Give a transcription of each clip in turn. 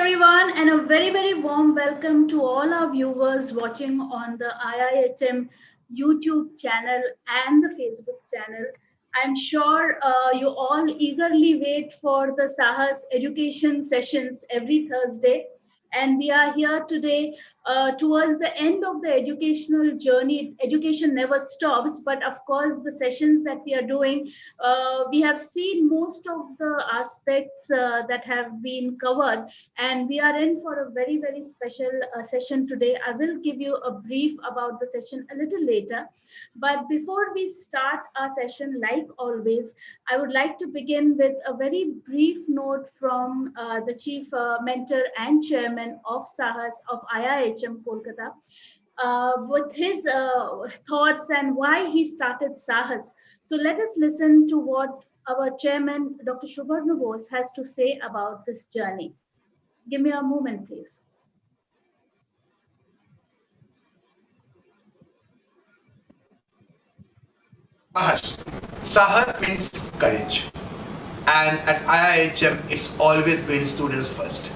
everyone, and a very, very warm welcome to all our viewers watching on the IIHM YouTube channel and the Facebook channel. I'm sure you all eagerly wait for the Sahas education sessions every Thursday. And we are here today towards the end of the educational journey. Education never stops, but of course, the sessions that we are doing, we have seen most of the aspects that have been covered, and we are in for a very, very special session today. I will give you a brief about the session a little later. But before we start our session, like always, I would like to begin with a very brief note from the Chief Mentor and Chairman of SAHAS of IIHM Kolkata. With his thoughts and why he started SAHAS. So let us listen to what our chairman, Dr. Subharna Bose, has to say about this journey. Give me a moment, please. Sahas. Sahas means courage. And at IIHM, it's always been students first.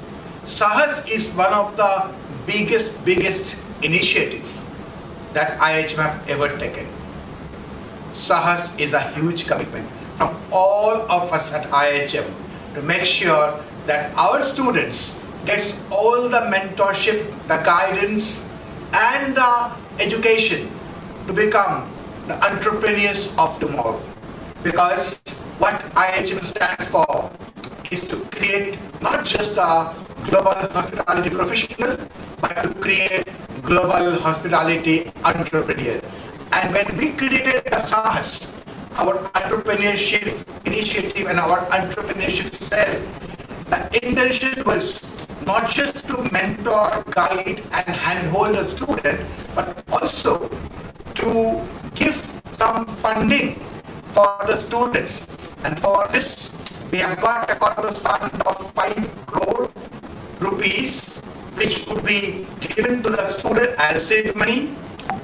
Sahas is one of the biggest initiative that IIHM have ever taken. Sahas is a huge commitment from all of us at IIHM to make sure that our students gets all the mentorship, the guidance, and the education to become the entrepreneurs of tomorrow. Because what IIHM stands for is to create not just a global hospitality professional, but to create global hospitality entrepreneur. And when we created the SAHAS, our entrepreneurship initiative and our entrepreneurship cell, the intention was not just to mentor, guide, and handhold the student, but also to give some funding for the students. And for this, we have got a corpus fund of 5 crore rupees, which would be given to the student as seed money,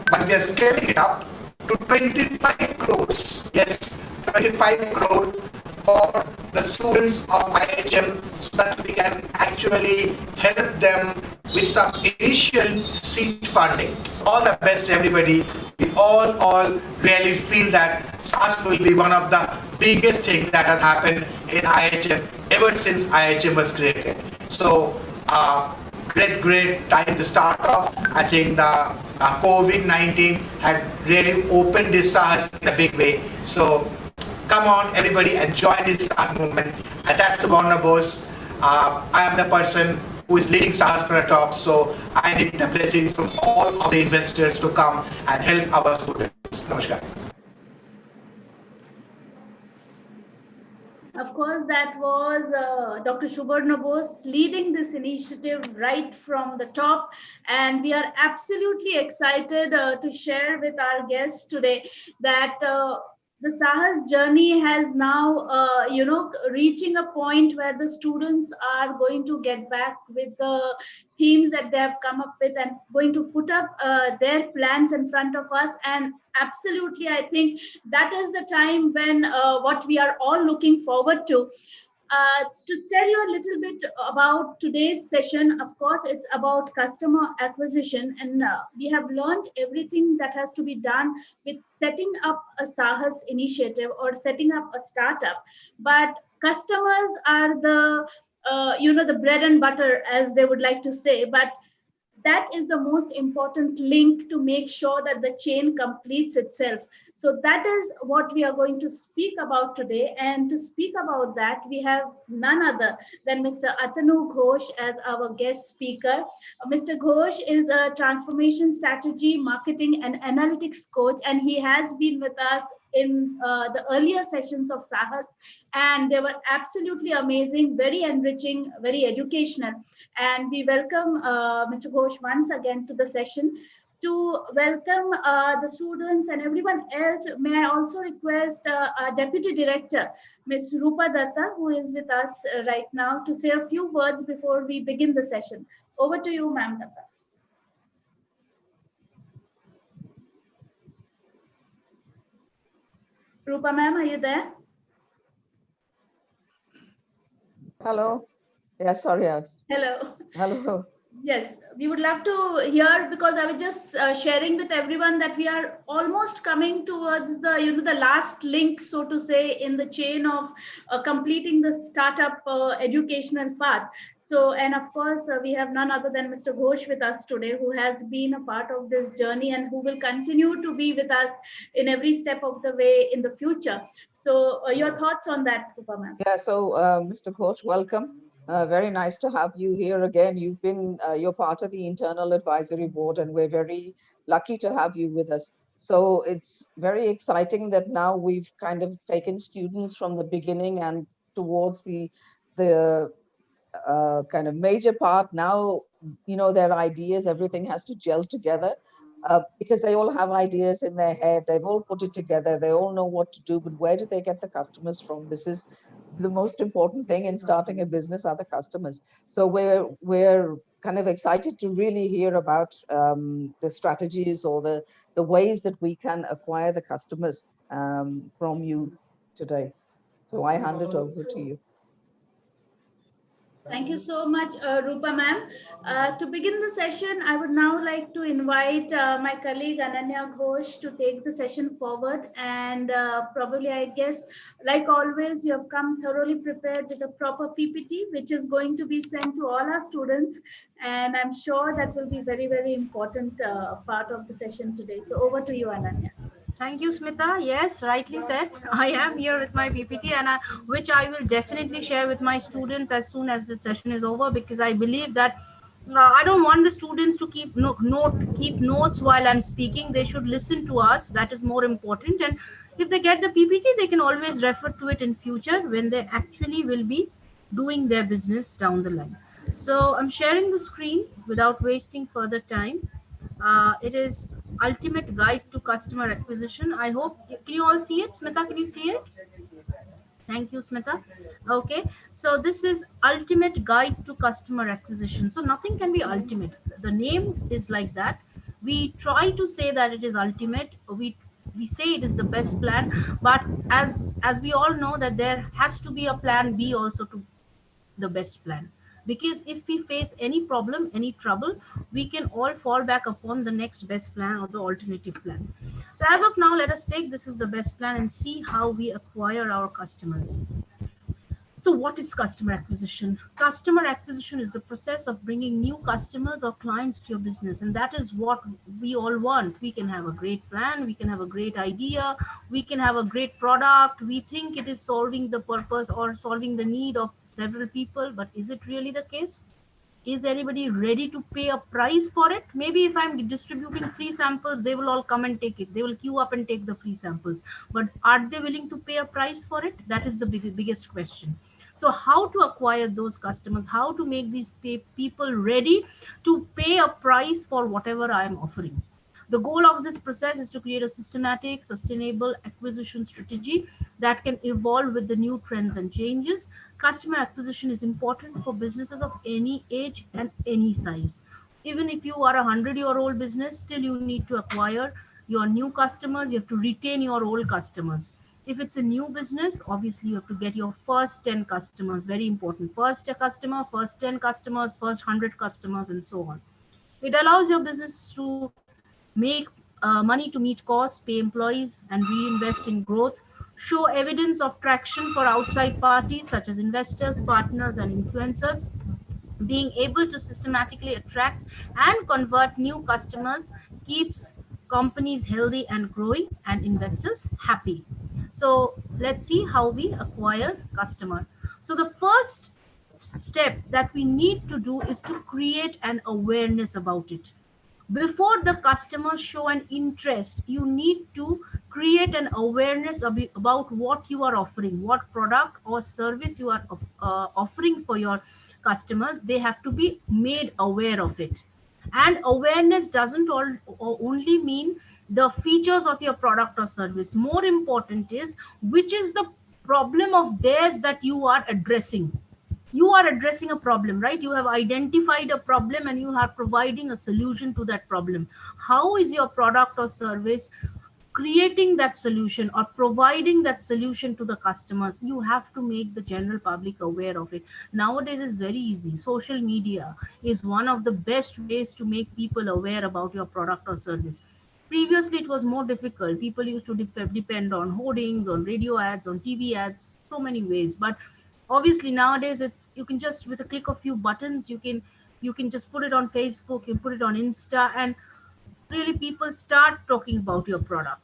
but we are scaling it up to 25 crores. Yes, 25 crore for the students of IIHM, so that we can actually help them with some initial seed funding. All the best, everybody. We all really feel that SAHAS will be one of the biggest things that has happened in IIHM ever since IIHM was created. So, great time to start off. I think the COVID-19 had really opened this SAHAS in a big way. So, come on, everybody, and join this SAHAS movement. And that's Subharna Bose. I am the person who is leading SAHAS from the top, so I need the blessings from all of the investors to come and help our students. Namaskar. Of course, that was Dr. Subharna Bose leading this initiative right from the top. And we are absolutely excited to share with our guests today that the SAHAS journey has now, reaching a point where the students are going to get back with the themes that they have come up with and going to put up their plans in front of us. And absolutely, I think that is the time when what we are all looking forward to. To tell you a little bit about today's session, of course, it's about customer acquisition, and we have learned everything that has to be done with setting up a SAHAS initiative or setting up a startup. But customers are the bread and butter, as they would like to say. But that is the most important link to make sure that the chain completes itself. So that is what we are going to speak about today. And to speak about that, we have none other than Mr. Atanu Ghosh as our guest speaker. Mr. Ghosh is a transformation strategy, marketing, and analytics coach, and he has been with us in the earlier sessions of SAHAS, and they were absolutely amazing, very enriching, very educational. And we welcome Mr. Ghosh once again to the session. To welcome the students and everyone else, may I also request our Deputy Director, Ms. Rupa Datta, who is with us right now, to say a few words before we begin the session. Over to you, Ma'am Datta. Rupa ma'am, are you there? Hello. Yeah, sorry, Alex. Hello. Hello. Yes, we would love to hear, because I was just sharing with everyone that we are almost coming towards the the last link, so to say, in the chain of completing the startup educational path. So, and of course, we have none other than Mr. Ghosh with us today, who has been a part of this journey and who will continue to be with us in every step of the way in the future. So, your thoughts on that, Rupa ma'am? Yeah, so Mr. Ghosh, welcome. Very nice to have you here again. You're part of the internal advisory board, and we're very lucky to have you with us. So it's very exciting that now we've kind of taken students from the beginning and towards the kind of major part. Now, their ideas, everything has to gel together, because they all have ideas in their head. They've all put it together. They all know what to do, but where do they get the customers from? This is the most important thing in starting a business, are the customers. So we're kind of excited to really hear about the strategies or the ways that we can acquire the customers from you today. So I hand it over to you. Thank you so much, Rupa ma'am. To begin the session, I would now like to invite my colleague Ananya Ghosh to take the session forward. And probably, I guess, like always, you have come thoroughly prepared with a proper PPT, which is going to be sent to all our students. And I'm sure that will be very, very important part of the session today. So over to you, Ananya. Thank you, Smita. Yes, rightly said. I am here with my PPT, and which I will definitely share with my students as soon as this session is over, because I believe that I don't want the students to keep notes while I'm speaking. They should listen to us. That is more important. And if they get the PPT, they can always refer to it in future when they actually will be doing their business down the line. So I'm sharing the screen without wasting further time. It is ultimate guide to customer acquisition. I hope, can you all see it? Smita, can you see it? Thank you, Smita. Okay, so this is ultimate guide to customer acquisition. So nothing can be ultimate. The name is like that. We try to say that it is ultimate. We say it is the best plan, but as we all know that there has to be a plan B also to the best plan, because if we face any problem, any trouble, we can all fall back upon the next best plan or the alternative plan. So as of now, let us take this is the best plan and see how we acquire our customers. So what is customer acquisition? Customer acquisition is the process of bringing new customers or clients to your business, and that is what we all want. We can have a great plan, we can have a great idea, we can have a great product, we think it is solving the purpose or solving the need of several people, but is it really the case? Is anybody ready to pay a price for it? Maybe if I'm distributing free samples, they will all come and take it. They will queue up and take the free samples. But are they willing to pay a price for it? That is the biggest question. So how to acquire those customers? How to make these people ready to pay a price for whatever I am offering? The goal of this process is to create a systematic, sustainable acquisition strategy that can evolve with the new trends and changes. Customer acquisition is important for businesses of any age and any size. Even if you are a 100-year-old business, still you need to acquire your new customers, you have to retain your old customers. If it's a new business, obviously you have to get your first 10 customers, very important. First a customer, first 10 customers, first 100 customers, and so on. It allows your business to make money to meet costs, pay employees, and reinvest in growth, show evidence of traction for outside parties such as investors, partners, and influencers. Being able to systematically attract and convert new customers keeps companies healthy and growing, and investors happy. So let's see how we acquire customer. So the first step that we need to do is to create an awareness about it. Before the customers show an interest, you need to create an awareness about what you are offering, what product or service you are offering for your customers. They have to be made aware of it. And awareness doesn't only mean the features of your product or service. More important is which is the problem of theirs that you are addressing. You are addressing a problem, right? You have identified a problem and you are providing a solution to that problem. How is your product or service creating that solution or providing that solution to the customers, you have to make the general public aware of it. Nowadays it's very easy. Social media is one of the best ways to make people aware about your product or service. Previously it was more difficult. People used to depend on hoardings, on radio ads, on TV ads, so many ways. But obviously nowadays it's, you can just with a click of few buttons, you can just put it on Facebook, you put it on Insta, and really people start talking about your product.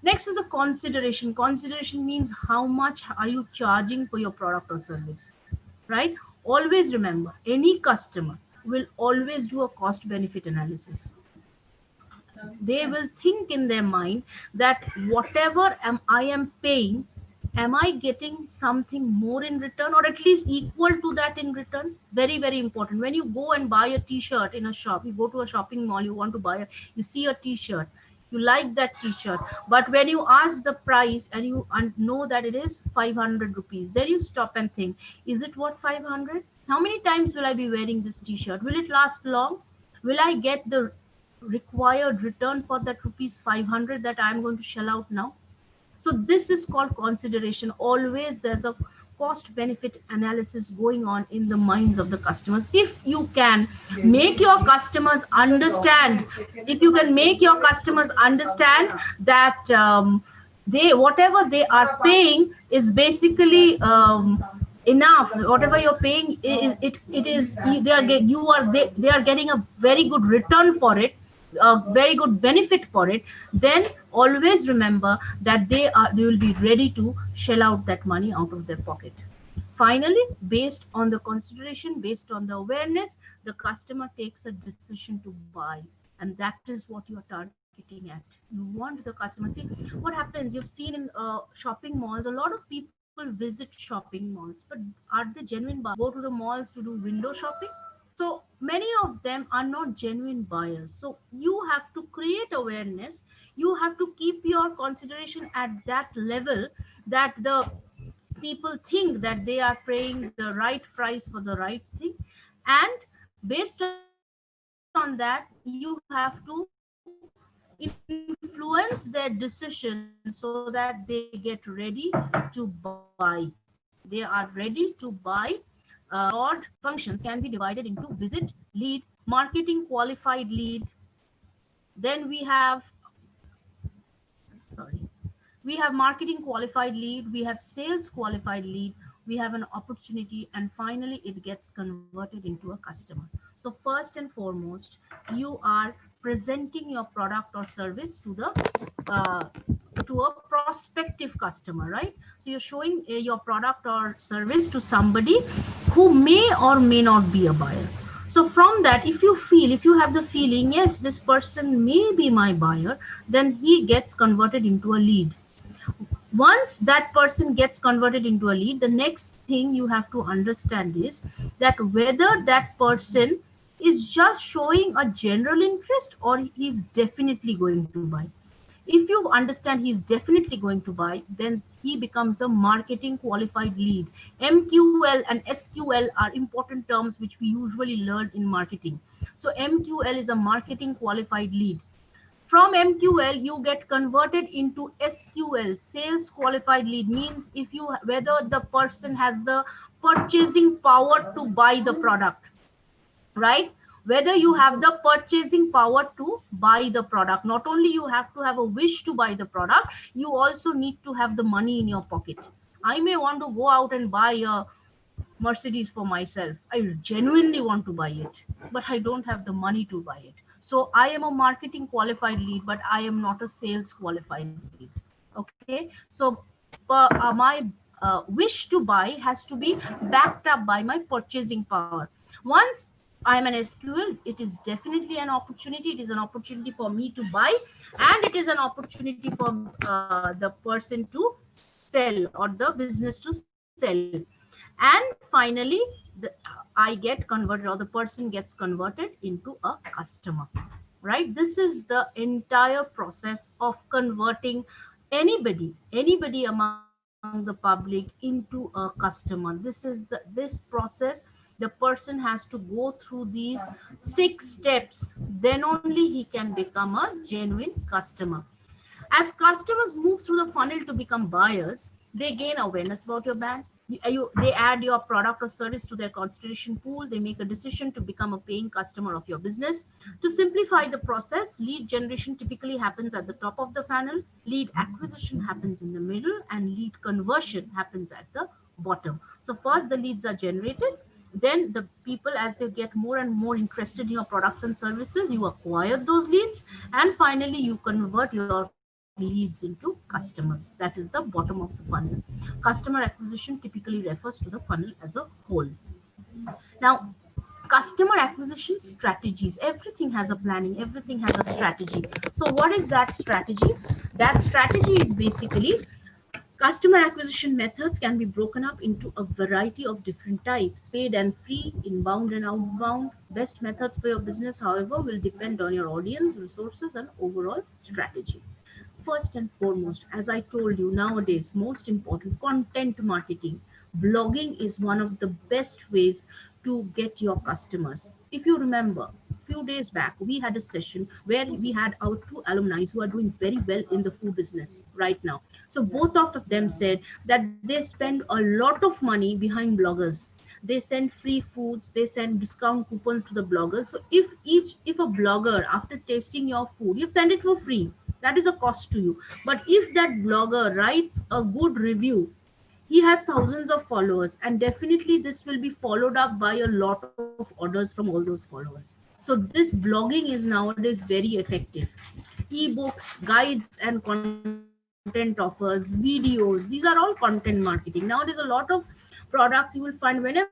Next is the consideration. Consideration means how much are you charging for your product or service, right? Always remember, any customer will always do a cost benefit analysis. They will think in their mind that whatever I am paying, am I getting something more in return, or at least equal to that in return? Very, very important. When you go and buy a t-shirt in a shop, you go to a shopping mall, you want to buy you see a t-shirt, you like that t-shirt, but when you ask the price and you know that it is 500 rupees, then you stop and think, is it worth 500? How many times will I be wearing this t-shirt? Will it last long? Will I get the required return for that rupees 500 that I'm going to shell out now? So this is called consideration. Always there's a cost benefit analysis going on in the minds of the customers. If you can make your customers understand, if you can make your customers understand that they, whatever they are paying is basically enough, whatever you're paying, it is, they are getting a very good return for it, a very good benefit for it, then always remember that they will be ready to shell out that money out of their pocket. Finally, based on the consideration, based on the awareness, the customer takes a decision to buy, and that is what you are targeting at. You want the customer. See what happens, you've seen in shopping malls, a lot of people visit shopping malls, but are they genuine buyers? Go to the malls to do window shopping. So many of them are not genuine buyers. So you have to create awareness. You have to keep your consideration at that level that the people think that they are paying the right price for the right thing. And based on that, you have to influence their decision so that they get ready to buy. They are ready to buy. Broad functions can be divided into visit, lead, marketing qualified lead. Then we have, sorry, we have marketing qualified lead, we have sales qualified lead, we have an opportunity, and finally it gets converted into a customer. So first and foremost, you are presenting your product or service uh, to a prospective customer, right? So you're showing your product or service to somebody who may or may not be a buyer. So from that, if you have the feeling, yes, this person may be my buyer, then he gets converted into a lead. Once that person gets converted into a lead, the next thing you have to understand is that whether that person is just showing a general interest or he's definitely going to buy. If you understand he's definitely going to buy, then he becomes a marketing qualified lead. MQL and SQL are important terms which we usually learn in marketing. So MQL is a marketing qualified lead. From MQL you get converted into SQL, sales qualified lead. Means if you, whether the person has the purchasing power to buy the product, right? Whether you have the purchasing power to buy the product. Not only you have to have a wish to buy the product, you also need to have the money in your pocket. I may want to go out and buy a Mercedes for myself. I genuinely want to buy it, but I don't have the money to buy it. So I am a marketing qualified lead, but I am not a sales qualified lead. Okay. So my wish to buy has to be backed up by my purchasing power. Once I am an SQL, it is definitely an opportunity. It is an opportunity for me to buy, and it is an opportunity for the person to sell or the business to sell. And finally, I get converted, or the person gets converted into a customer, right? This is the entire process of converting anybody among the public into a customer. This process, the person has to go through these 6 steps, then only he can become a genuine customer. As customers move through the funnel to become buyers, they gain awareness about your brand. They add your product or service to their consideration pool. They make a decision to become a paying customer of your business. To simplify the process, lead generation typically happens at the top of the funnel, lead acquisition happens in the middle, and lead conversion happens at the bottom. So first the leads are generated, then the people, as they get more and more interested in your products and services, you acquire those leads, and finally you convert your leads into customers. That is the bottom of the funnel. Customer acquisition typically refers to the funnel as a whole. Now, customer acquisition strategies, everything has a planning, everything has a strategy. So what is that strategy? That strategy is basically, customer acquisition methods can be broken up into a variety of different types: paid and free, inbound and outbound. Best methods for your business, however, will depend on your audience, resources, and overall strategy. First and foremost, as I told you, nowadays, most important, content marketing. Blogging is one of the best ways to get your customers. If you remember, few days back, we had a session where we had our two alumni who are doing very well in the food business right now. So both of them said that they spend a lot of money behind bloggers. They send free foods, they send discount coupons to the bloggers. So if a blogger, after tasting your food, you send it for free, that is a cost to you. But if that blogger writes a good review, he has thousands of followers, and definitely this will be followed up by a lot of orders from all those followers. So this blogging is nowadays very effective. Ebooks, guides, and content offers, videos, these are all content marketing. Nowadays a lot of products you will find whenever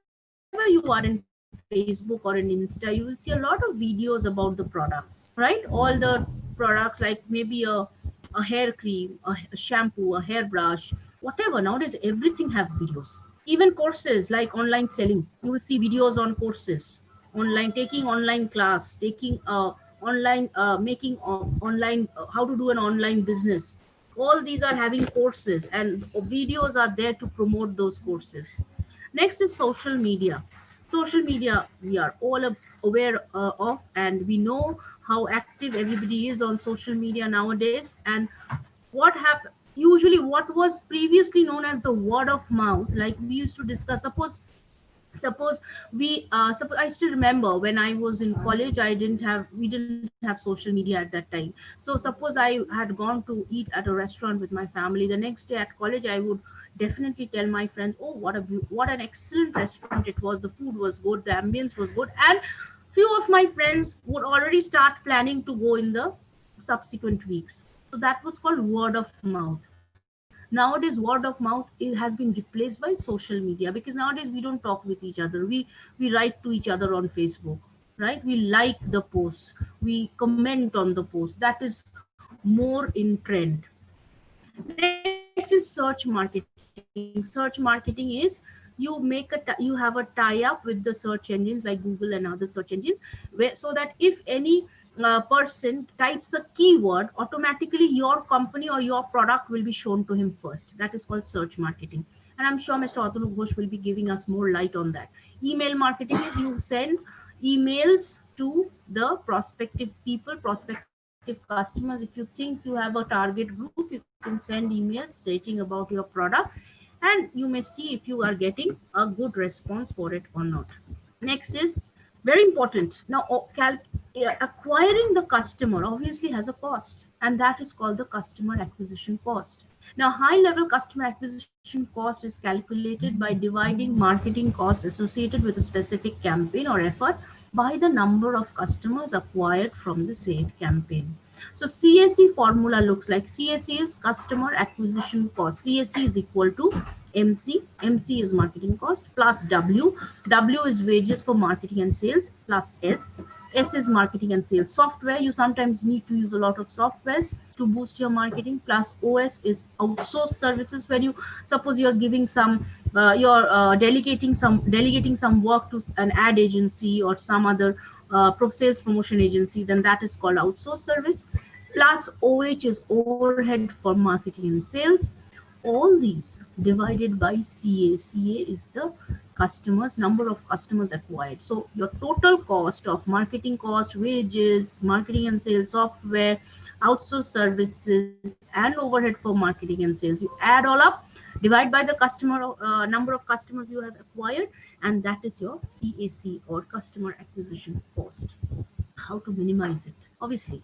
you are in Facebook or in Insta, you will see a lot of videos about the products, right? All the products like maybe a hair cream, a shampoo, a hairbrush, whatever. Nowadays everything have videos. Even courses like online selling, you will see videos on courses, online taking online class, taking online making online how to do an online business. All these are having courses, and videos are there to promote those courses. Next is social media. Social media we are all aware of, and we know how active everybody is on social media nowadays. And what happened usually, what was previously known as the word of mouth, like we used to discuss, suppose we suppose I still remember when I was in college, we didn't have social media at that time. So suppose I had gone to eat at a restaurant with my family, the next day at college I would definitely tell my friends, oh, what an excellent restaurant it was, the food was good, the ambience was good, and few of my friends would already start planning to go in the subsequent weeks. So that was called word of mouth. Nowadays word of mouth, it has been replaced by social media, because nowadays we don't talk with each other, we write to each other on Facebook, right? We like the post, we comment on the post. That is more in trend. Next is search marketing. Search marketing is you you have a tie-up with the search engines like Google and other search engines, so that if any person types a keyword, automatically your company or your product will be shown to him first. That is called search marketing. And I'm sure Mr. Atanu Ghosh will be giving us more light on that. Email marketing is you send emails to the prospective people, prospective customers. If you think you have a target group, you can send emails stating about your product, and you may see if you are getting a good response for it or not. Next is very important. Now, acquiring the customer obviously has a cost, and that is called the customer acquisition cost. Now, high level customer acquisition cost is calculated by dividing marketing costs associated with a specific campaign or effort by the number of customers acquired from the said campaign. So CAC formula looks like, CAC is customer acquisition cost. CAC is equal to MC. MC is marketing cost plus W. W is wages for marketing and sales plus S. S is marketing and sales software. You sometimes need to use a lot of softwares to boost your marketing. Plus OS is outsourced services, where you suppose you're giving some, you're delegating some work to an ad agency or some other sales promotion agency, then that is called outsourced service. Plus OH is overhead for marketing and sales. All these divided by CA. CA is the customers, number of customers acquired. So your total cost of marketing cost, wages, marketing and sales software, outsourced services, and overhead for marketing and sales. You add all up, divide by the customer number of customers you have acquired, and that is your CAC, or customer acquisition cost. How to minimize it? Obviously,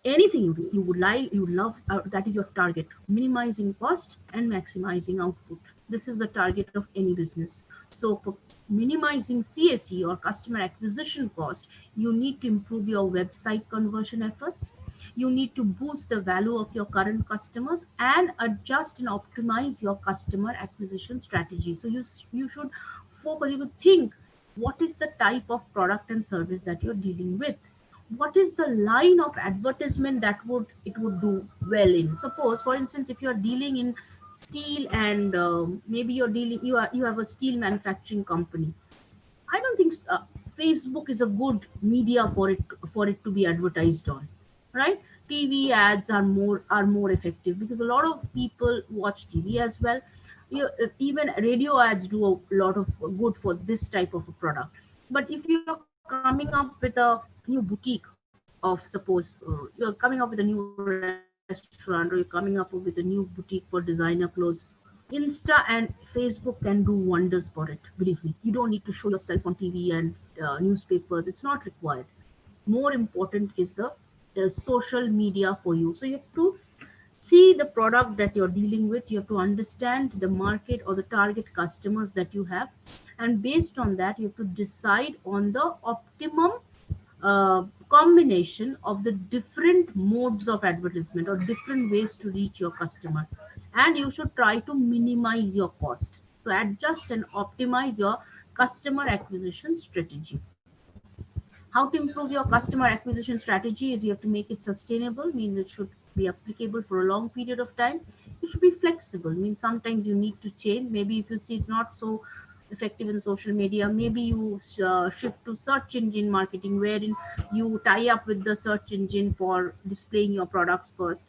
anything you do, you would love, that is your target: minimizing cost and maximizing output. This is the target of any business. So for minimizing CAC, or customer acquisition cost, you need to improve your website conversion efforts. You need to boost the value of your current customers and adjust and optimize your customer acquisition strategy. So you should focus, you would think, what is the type of product and service that you're dealing with? What is the line of advertisement that would do well in? Suppose, for instance, if you are dealing in steel, and maybe you have a steel manufacturing company, I don't think Facebook is a good media for it to be advertised on, right? TV ads are more effective, because a lot of people watch TV as well. Even radio ads do a lot of good for this type of a product. But if you're coming up with a new boutique of, suppose, you're coming up with a new restaurant, or you're coming up with a new boutique for designer clothes, Insta and Facebook can do wonders for it. Believe me, you don't need to show yourself on TV and newspapers. It's not required. More important is the social media for you. So you have to see the product that you're dealing with. You have to understand the market or the target customers that you have, and based on that, you have to decide on the optimum combination of the different modes of advertisement, or different ways to reach your customer, and you should try to minimize your cost. So adjust and optimize your customer acquisition strategy. How to improve your customer acquisition strategy is, you have to make it sustainable, means it should be applicable for a long period of time. It should be flexible, means sometimes you need to change. Maybe if you see it's not so effective in social media, maybe you shift to search engine marketing, wherein you tie up with the search engine for displaying your products first.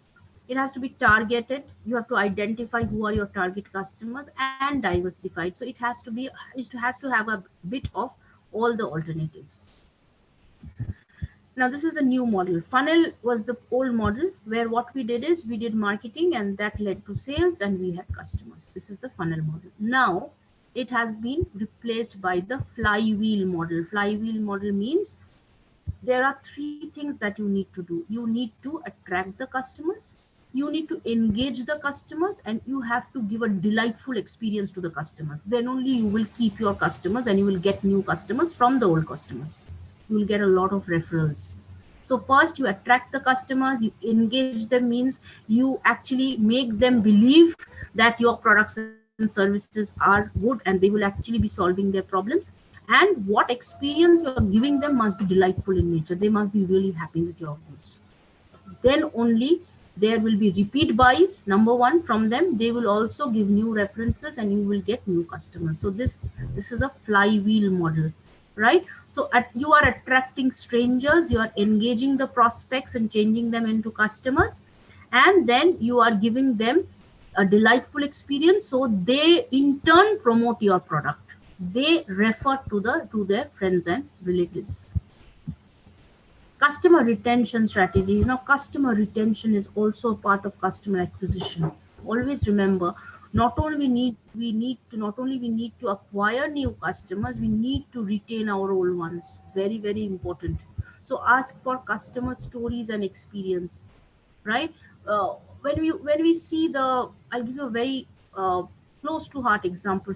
It has to be targeted. You have to identify who are your target customers, and diversified. So it has to have a bit of all the alternatives. Now this is the new model. Funnel was the old model, where what we did is we did marketing, and that led to sales, and we had customers. This is the funnel model. Now it has been replaced by the flywheel model. Flywheel model means there are three things that you need to do. You need to attract the customers, you need to engage the customers, and you have to give a delightful experience to the customers. Then only you will keep your customers, and you will get new customers from the old customers. You will get a lot of referrals. So first you attract the customers, you engage them, means you actually make them believe that your products and services are good, and they will actually be solving their problems. And what experience you're giving them must be delightful in nature. They must be really happy with your goods. Then only there will be repeat buys, number one, from them. They will also give new references, and you will get new customers. So this is a flywheel model, right? So you are attracting strangers, you are engaging the prospects and changing them into customers, and then you are giving them a delightful experience, so they in turn promote your product. They refer to their friends and relatives. Customer retention strategy. Customer retention is also a part of customer acquisition. Always remember, not only we need to acquire new customers, we need to retain our old ones. Very, very important. So ask for customer stories and experience, right? When we see I'll give you a very close to heart example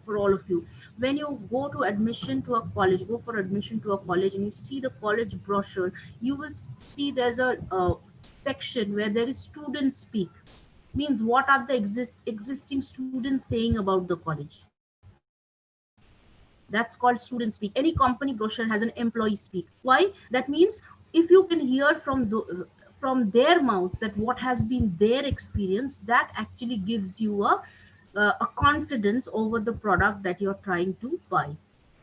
for all of you. When you go for admission to a college, and you see the college brochure, you will see there's a section where there is students speak. Means what are the existing students saying about the college? That's called student speak. Any company brochure has an employee speak. Why? That means if you can hear from their mouth that what has been their experience, that actually gives you a confidence over the product that you're trying to buy.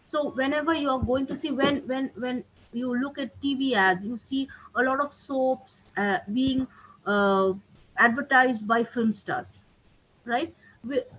So whenever you're going to see, when you look at TV ads, you see a lot of soaps being uh, advertised by film stars, right?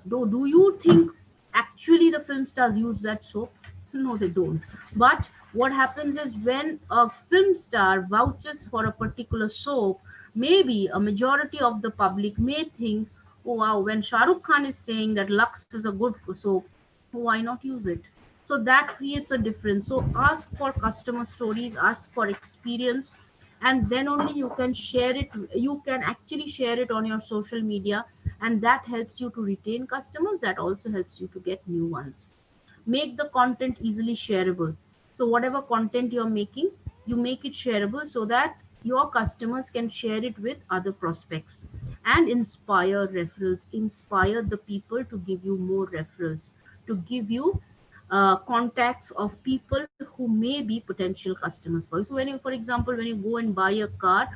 Do you think actually the film stars use that soap? No, they don't. But What happens is when a film star vouches for a particular soap, maybe a majority of the public may think, oh wow, when Shah Rukh Khan is saying that Lux is a good soap, why not use it? So that creates a difference. So ask for customer stories, ask for experience, and then only you can share it. You can actually share it on your social media, and that helps you to retain customers. That also helps you to get new ones. Make the content easily shareable. So whatever content you're making, you make it shareable so that your customers can share it with other prospects. And inspire referrals, inspire the people to give you more referrals, to give you contacts of people who may be potential customers for you. So when you, for example, when you go and buy a car,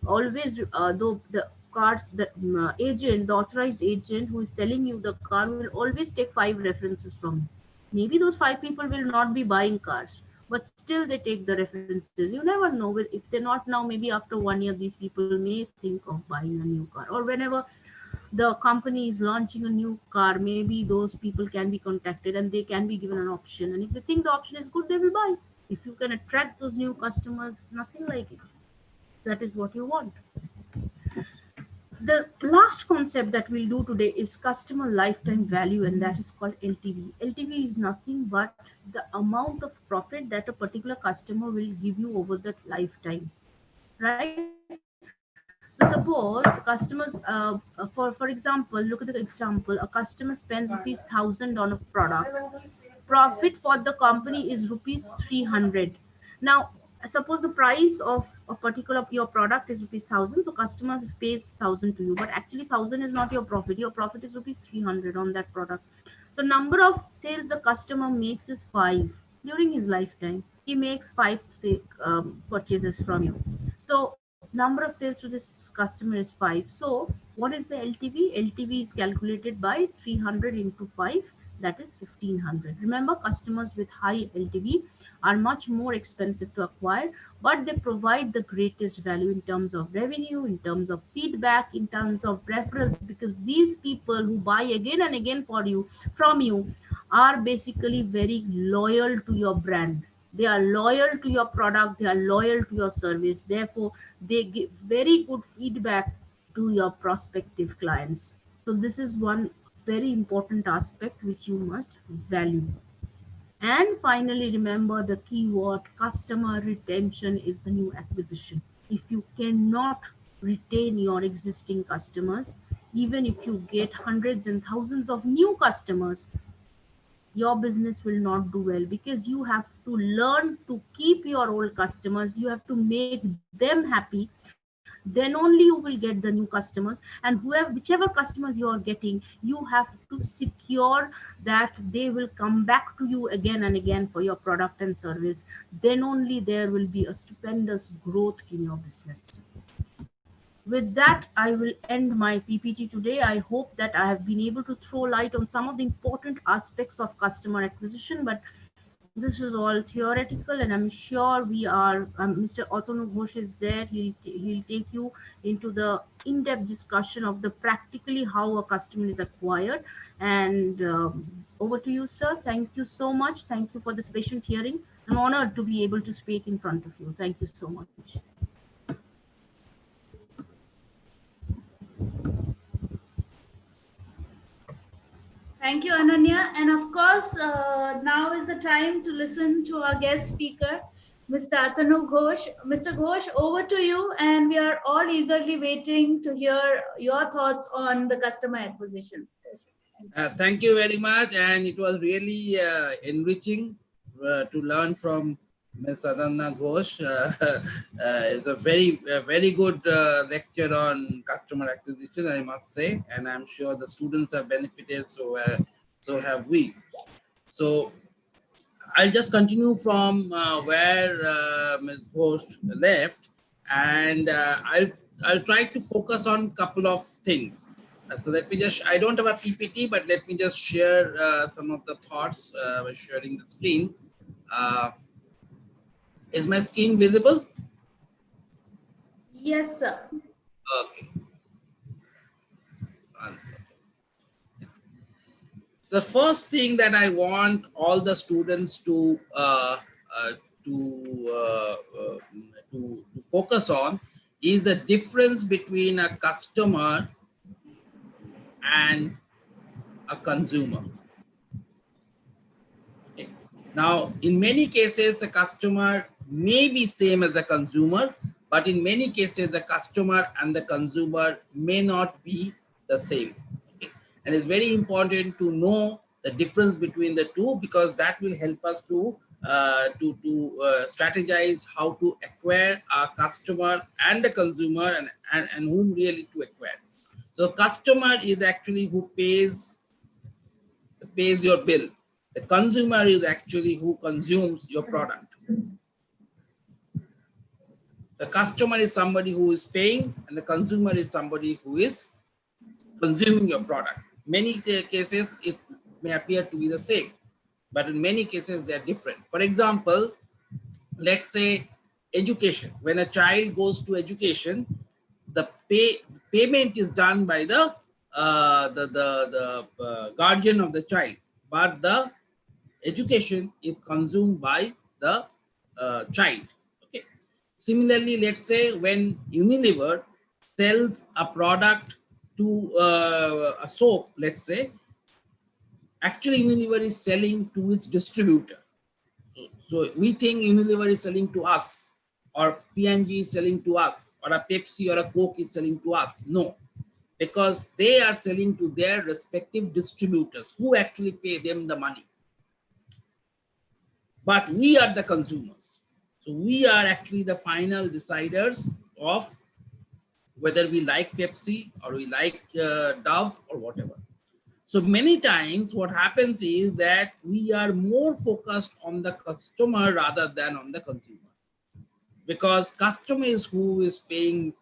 always though the cars, the agent, the authorized agent who is selling you the car will always take 5 references from you. Maybe those 5 people will not be buying cars, but still they take the references. You never know. If they're not now, maybe after 1 year, these people may think of buying a new car. Or whenever the company is launching a new car, maybe those people can be contacted and they can be given an option. And if they think the option is good, they will buy. If you can attract those new customers, nothing like it. That is what you want. The last concept that we'll do today is customer lifetime value, and that is called LTV. LTV is nothing but the amount of profit that a particular customer will give you over that lifetime, right? So suppose customers, for example, look at the example: a customer spends rupees 1,000 on a product. Profit for the company is rupees 300. Now suppose the price of a particular your product is rupees 1,000, so customer pays 1,000 to you, but actually 1,000 is not your profit. Your profit is rupees 300 on that product. So number of sales the customer makes is 5 during his lifetime. He makes 5 say, purchases from you. So number of sales to this customer is 5. So what is the LTV? LTV is calculated by 300 into 5, that is 1,500. Remember, customers with high LTV are much more expensive to acquire, but they provide the greatest value in terms of revenue, in terms of feedback, in terms of referrals, because these people who buy again and again for you from you are basically very loyal to your brand. They are loyal to your product, they are loyal to your service. Therefore, they give very good feedback to your prospective clients. So this is one very important aspect which you must value. And finally, remember the keyword: customer retention is the new acquisition. If you cannot retain your existing customers, even if you get hundreds and thousands of new customers, your business will not do well, because you have to learn to keep your old customers. You have to make them happy. Then only you will get the new customers. And whoever, whichever customers you are getting, you have to secure that they will come back to you again and again for your product and service. Then only there will be a stupendous growth in your business. With that, I will end my PPT today. I hope that I have been able to throw light on some of the important aspects of customer acquisition, but this is all theoretical, and I'm sure we are. Mr. Atanu Ghosh is there. He'll take you into the in-depth discussion of the practically how a customer is acquired. And over to you, sir. Thank you so much. Thank you for this patient hearing. I'm honored to be able to speak in front of you. Thank you so much. Thank you, Ananya. And of course, now is the time to listen to our guest speaker, Mr. Atanu Ghosh. Mr. Ghosh, over to you. And we are all eagerly waiting to hear your thoughts on the customer acquisition. Thank you very much. And it was really enriching to learn from Ms. Adanna Ghosh. It's a very good lecture on customer acquisition, I must say. And I'm sure the students have benefited, so have we. So I'll just continue from where Ms. Ghosh left, and I'll try to focus on a couple of things. So let me just, I don't have a PPT, but let me just share some of the thoughts by sharing the screen. Is my screen visible? Yes, sir. Okay. The first thing that I want all the students to to focus on is the difference between a customer and a consumer. Okay. Now, in many cases, the customer may be same as the consumer, but in many cases, the customer and the consumer may not be the same. Okay. And it's very important to know the difference between the two, because that will help us to strategize how to acquire a customer and the consumer, and whom really to acquire. So customer is actually who pays your bill. The consumer is actually who consumes your product. The customer is somebody who is paying, and the consumer is somebody who is consuming your product. Many cases it may appear to be the same, but in many cases they are different. For example, let's say education. When a child goes to education, the payment is done by the guardian of the child, but the education is consumed by the child. Okay. Similarly, let's say when Unilever sells a product to a soap, let's say, actually Unilever is selling to its distributor. So we think Unilever is selling to us, or P&G is selling to us, or a Pepsi or a Coke is selling to us. No, because they are selling to their respective distributors who actually pay them the money. But we are the consumers. So we are actually the final deciders of whether we like Pepsi or we like Dove or whatever. So many times what happens is that we are more focused on the customer rather than on the consumer. Because customer is who is paying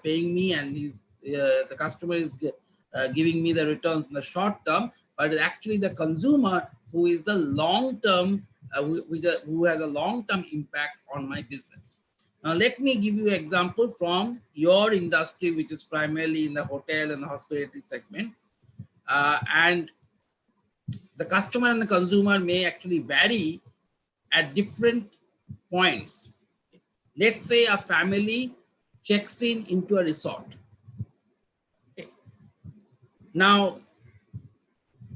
me, and the customer is giving me the returns in the short term, but it's actually the consumer who is the long term, who has a long term impact on my business. Now, let me give you an example from your industry, which is primarily in the hotel and the hospitality segment. And the customer and the consumer may actually vary at different points. Let's say a family checks into a resort. Okay. Now,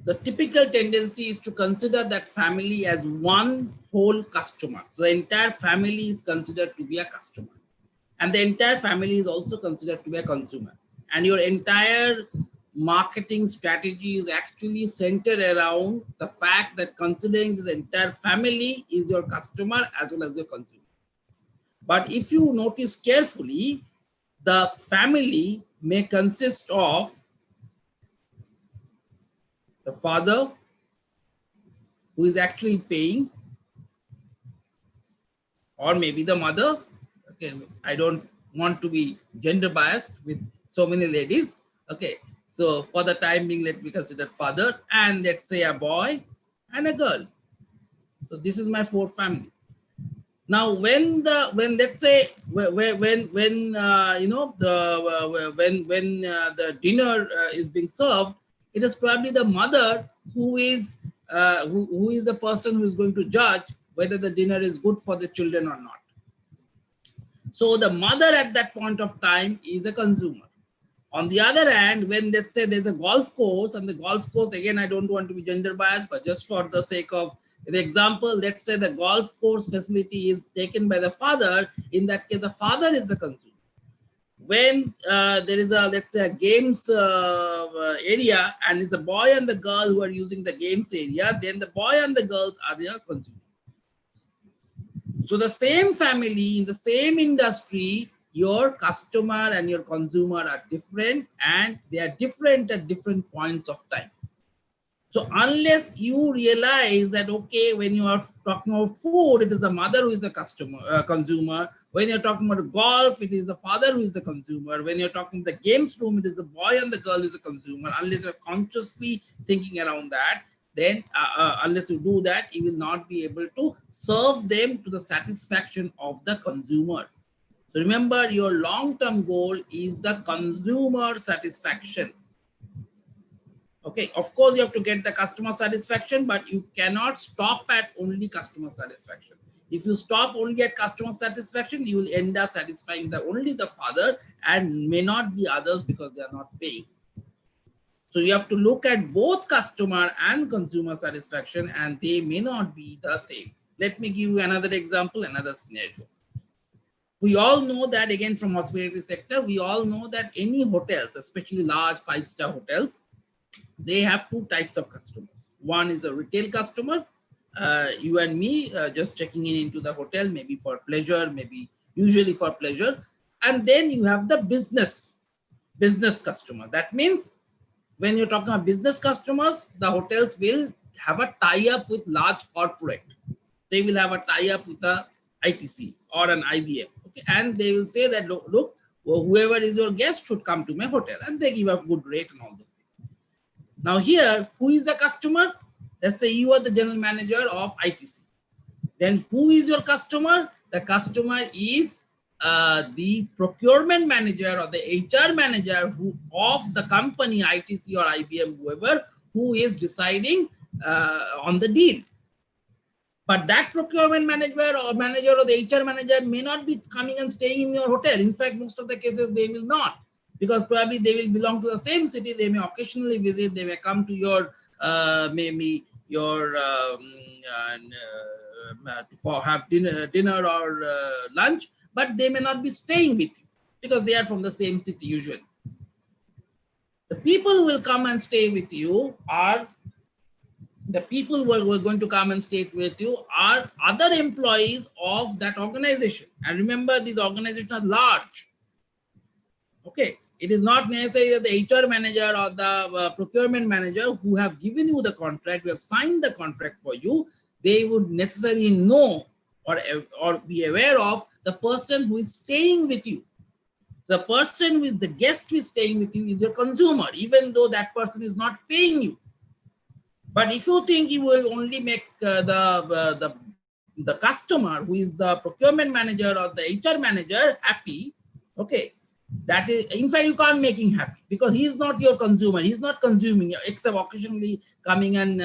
the typical tendency is to consider that family as one whole customer. So the entire family is considered to be a customer, and the entire family is also considered to be a consumer. And your entire marketing strategy is actually centered around the fact that considering the entire family is your customer as well as your consumer. But if you notice carefully, the family may consist of the father, who is actually paying, or maybe the mother. Okay, I don't want to be gender biased with so many ladies. Okay, so for the time being, let me consider father, and let's say a boy and a girl. So this is my fourth family. Now, when let's say when the dinner is being served, it is probably the mother who is the person who is going to judge whether the dinner is good for the children or not. So the mother at that point of time is a consumer. On the other hand, when let's say there's a golf course, and the golf course, again, I don't want to be gender biased, but just for the sake of the example, let's say the golf course facility is taken by the father. In that case, the father is the consumer. When there is a, let's say, a games area, and it's the boy and the girl who are using the games area, then the boy and the girls are the consumer. So the same family, in the same industry, your customer and your consumer are different, and they are different at different points of time. So unless you realize that, okay, when you are talking about food, it is the mother who is the consumer. When you're talking about golf, it is the father who is the consumer. When you're talking about the games room, it is the boy and the girl who is the consumer. Unless you're consciously thinking around that, then unless you do that, you will not be able to serve them to the satisfaction of the consumer. So remember, your long-term goal is the consumer satisfaction. Okay, of course, you have to get the customer satisfaction, but you cannot stop at only customer satisfaction. If you stop only at customer satisfaction, you will end up satisfying only the father and may not be others because they are not paying. So you have to look at both customer and consumer satisfaction, and they may not be the same. Let me give you another example, another scenario. We all know that, again, from hospitality sector, we all know that any hotels, especially large 5-star hotels, they have two types of customers. One is a retail customer, you and me just checking in into the hotel, maybe for pleasure, maybe usually for pleasure. And then you have the business customer. That means when you're talking about business customers, the hotels will have a tie-up with large corporate. They will have a tie-up with a ITC or an IBM. Okay? And they will say that, look, whoever is your guest should come to my hotel, and they give a good rate and all those things. Now here, who is the customer? Let's say you are the general manager of ITC. Then who is your customer? The customer is the procurement manager or the HR manager of the company, ITC or IBM, whoever, who is deciding on the deal. But that procurement manager or the HR manager may not be coming and staying in your hotel. In fact, most of the cases they will not, because probably they will belong to the same city. They may occasionally visit. They may come to your maybe your for have dinner or lunch, but they may not be staying with you because they are from the same city usually. The people who will come and stay with you are the people who are going to come and stay with you are other employees of that organization. And remember, these organizations are large. Okay, it is not necessarily that the HR manager or the procurement manager who have given you the contract, who have signed the contract for you, they would necessarily know or be aware of the person who is staying with you. The person with the guest who is staying with you is your consumer, even though that person is not paying you. But if you think you will only make the customer, who is the procurement manager or the HR manager, happy, okay, that is, in fact, you can't make him happy because he is not your consumer. He's not consuming, except occasionally coming and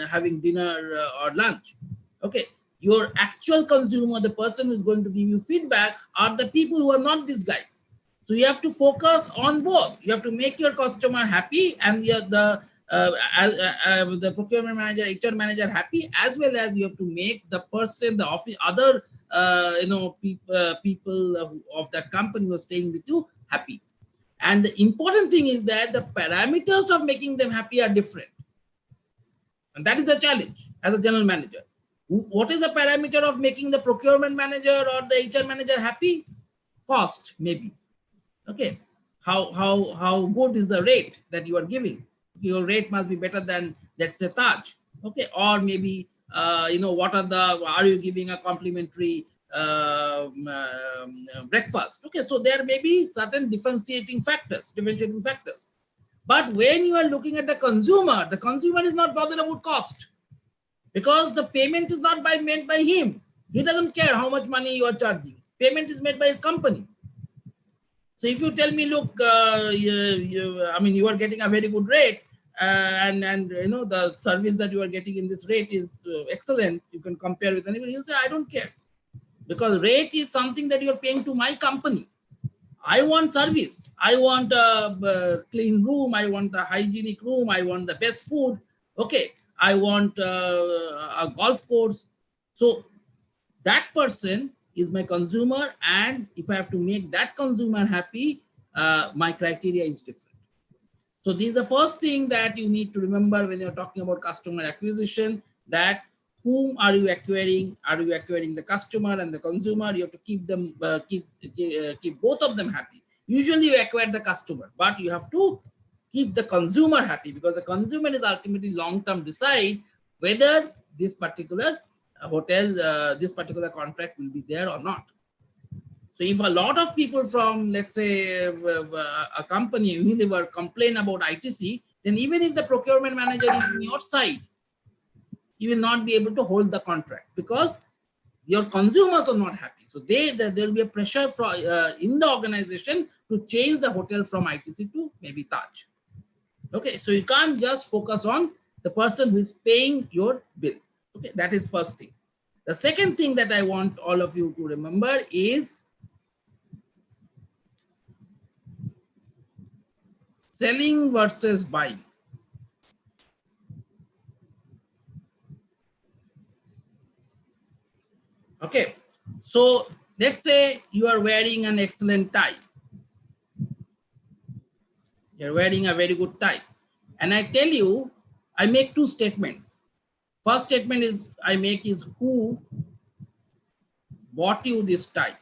having dinner or lunch. Okay, your actual consumer, the person who is going to give you feedback, are the people who are not these guys. So you have to focus on both. You have to make your customer happy and the procurement manager, HR manager happy, as well as you have to make the person, the office, other people of that company who are staying with you happy. And the important thing is that the parameters of making them happy are different. And that is a challenge as a general manager. What is the parameter of making the procurement manager or the HR manager happy? Cost, maybe. Okay. How good is the rate that you are giving? Your rate must be better than, let's say, Taj. Okay. Or maybe, are you giving a complimentary breakfast? Okay. So there may be certain differentiating factors. But when you are looking at the consumer is not bothered about cost because the payment is not made by him. He doesn't care how much money you are charging. Payment is made by his company. So if you tell me, look, you are getting a very good rate, and the service that you are getting in this rate is excellent, you can compare with anybody, you say, I don't care, because rate is something that you are paying to my company. I want service. I want a clean room. I want a hygienic room. I want the best food. Okay. I want a golf course. So that person is my consumer, and if I have to make that consumer happy, my criteria is different. So this is the first thing that you need to remember when you're talking about customer acquisition, that whom are you acquiring? Are you acquiring the customer and the consumer? You have to keep them, keep both of them happy. Usually you acquire the customer, but you have to keep the consumer happy, because the consumer is ultimately long-term decide whether this particular hotel, this particular contract will be there or not. So if a lot of people from, let's say, a company, Unilever, complain about ITC, then even if the procurement manager is on your side, you will not be able to hold the contract because your consumers are not happy. So there will be a pressure for, in the organization to change the hotel from ITC to maybe Taj. Okay, so you can't just focus on the person who is paying your bill. Okay, that is first thing. The second thing that I want all of you to remember is selling versus buying. Okay, so let's say you are wearing an excellent tie. You're wearing a very good tie. And I tell you, I make two statements. First statement is I make is who bought you this tie.